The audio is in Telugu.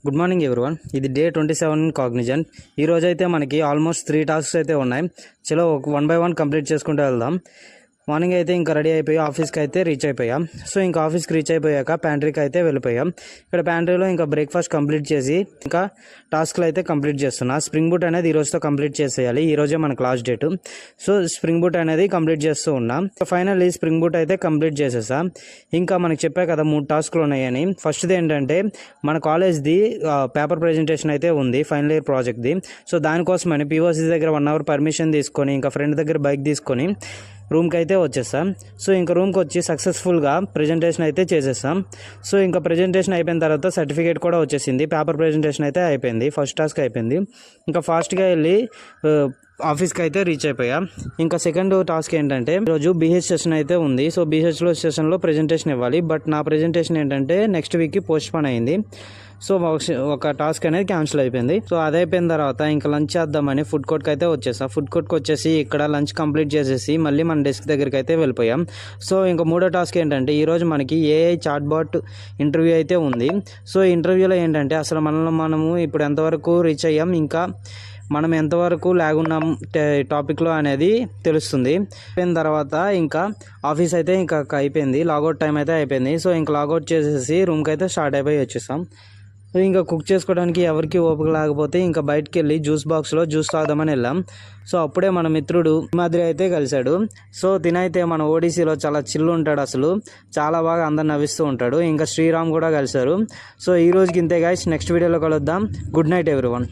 Good morning everyone. ఇది డే 27 కాగ్నిజెంట్. ఈ రోజు అయితే మనకి ఆల్మోస్ట్ 3 టాస్క్స్ అయితే ఉన్నాయి. చలో 1 by 1 కంప్లీట్ చేసుకుంటూ వెళ్దాం. మార్నింగ్ అయితే ఇంకా రెడీ అయిపోయి ఆఫీస్కి అయితే రీచ్ అయిపోయాం. సో ఇంకా ఆఫీస్కి రీచ్ అయిపోయాక ప్యాంట్రీకి అయితే వెళ్ళిపోయాం. ఇక్కడ ప్యాంట్రీలో ఇంకా బ్రేక్ఫాస్ట్ కంప్లీట్ చేసి ఇంకా టాస్క్లు అయితే కంప్లీట్ చేస్తున్నా. స్ప్రింగ్ బూట్ అనేది ఈ రోజుతో కంప్లీట్ చేసేయాలి. ఈ రోజే మనకు last date. So spring boot అనేది కంప్లీట్ చేస్తూ ఉన్నాం. ఫైనల్లీ స్ప్రింగ్ బూట్ అయితే కంప్లీట్ చేసేసా. ఇంకా మనకు చెప్పా కదా 3 టాస్క్లు ఉన్నాయని. ఫస్ట్ది ఏంటంటే మన కాలేజ్ది పేపర్ ప్రజెంటేషన్ అయితే ఉంది, ఫైనల్ ఇయర్ ప్రాజెక్ట్ది. సో దానికోసమని పీఓసీ దగ్గర 1 hour పర్మిషన్ తీసుకొని ఇంకా ఫ్రెండ్ దగ్గర బైక్ తీసుకొని రూమ్కి అయితే వచ్చేస్తాం. సో ఇంకా రూమ్కి వచ్చి సక్సెస్ఫుల్గా ప్రజెంటేషన్ అయితే చేసేస్తాం. సో ఇంకా ప్రజెంటేషన్ అయిపోయిన తర్వాత సర్టిఫికేట్ కూడా వచ్చేసింది. పేపర్ ప్రజెంటేషన్ అయితే అయిపోయింది, ఫస్ట్ టాస్క్ అయిపోయింది. ఇంకా ఫాస్ట్గా వెళ్ళి ఆఫీస్కి అయితే రీచ్ అయిపోయా. ఇంకా సెకండ్ టాస్క్ ఏంటంటే ఈరోజు బీహెచ్ సెషన్ అయితే ఉంది. సో బీహెచ్లో సెషన్లో ప్రజెంటేషన్ ఇవ్వాలి. బట్ నా ప్రజెంటేషన్ ఏంటంటే నెక్స్ట్ వీక్కి పోస్ట్ పోన్ అయింది. సో ఒక టాస్క్ అనేది క్యాన్సిల్ అయిపోయింది. సో అది అయిపోయిన తర్వాత ఇంకా లంచ్ చేద్దామని ఫుడ్ కోర్ట్కి అయితే వచ్చేసాం. ఫుడ్ కోర్ట్కి వచ్చేసి ఇక్కడ లంచ్ కంప్లీట్ చేసేసి మళ్ళీ మన డెస్క్ దగ్గరికి అయితే వెళ్ళిపోయాం. సో ఇంకా మూడో టాస్క్ ఏంటంటే ఈరోజు మనకి ఏఐ చాట్ బాట్ ఇంటర్వ్యూ అయితే ఉంది. సో ఇంటర్వ్యూలో ఏంటంటే అసలు మనము ఇప్పుడు ఎంతవరకు రీచ్ అయ్యాం, ఇంకా మనం ఎంతవరకు లాగున్నాం టాపిక్లో అనేది తెలుస్తుంది. అయిపోయిన తర్వాత ఇంకా ఆఫీస్ అయితే ఇంకా అయిపోయింది, లాగౌట్ టైం అయితే అయిపోయింది. సో ఇంకా లాగౌట్ చేసేసి రూమ్కి అయితే స్టార్ట్ అయిపోయి వచ్చేసాం. ఇంకా కుక్ చేసుకోవడానికి ఎవరికి ఓపిక లేకపోతే ఇంకా బయటకు వెళ్ళి జ్యూస్ బాక్స్లో జ్యూస్ తాగుదామని వెళ్ళాం. సో అప్పుడే మన మిత్రుడు మాదిరి అయితే కలిశాడు. సో తినైతే మన ఓడిసీలో చాలా చిల్లు ఉంటాడు, అసలు చాలా బాగా అందరు నవ్విస్తూ ఉంటాడు. ఇంకా శ్రీరామ్ కూడా కలిశారు. సో ఈ రోజుకి ఇంతే గైస్, నెక్స్ట్ వీడియోలో కలుద్దాం. Good night everyone.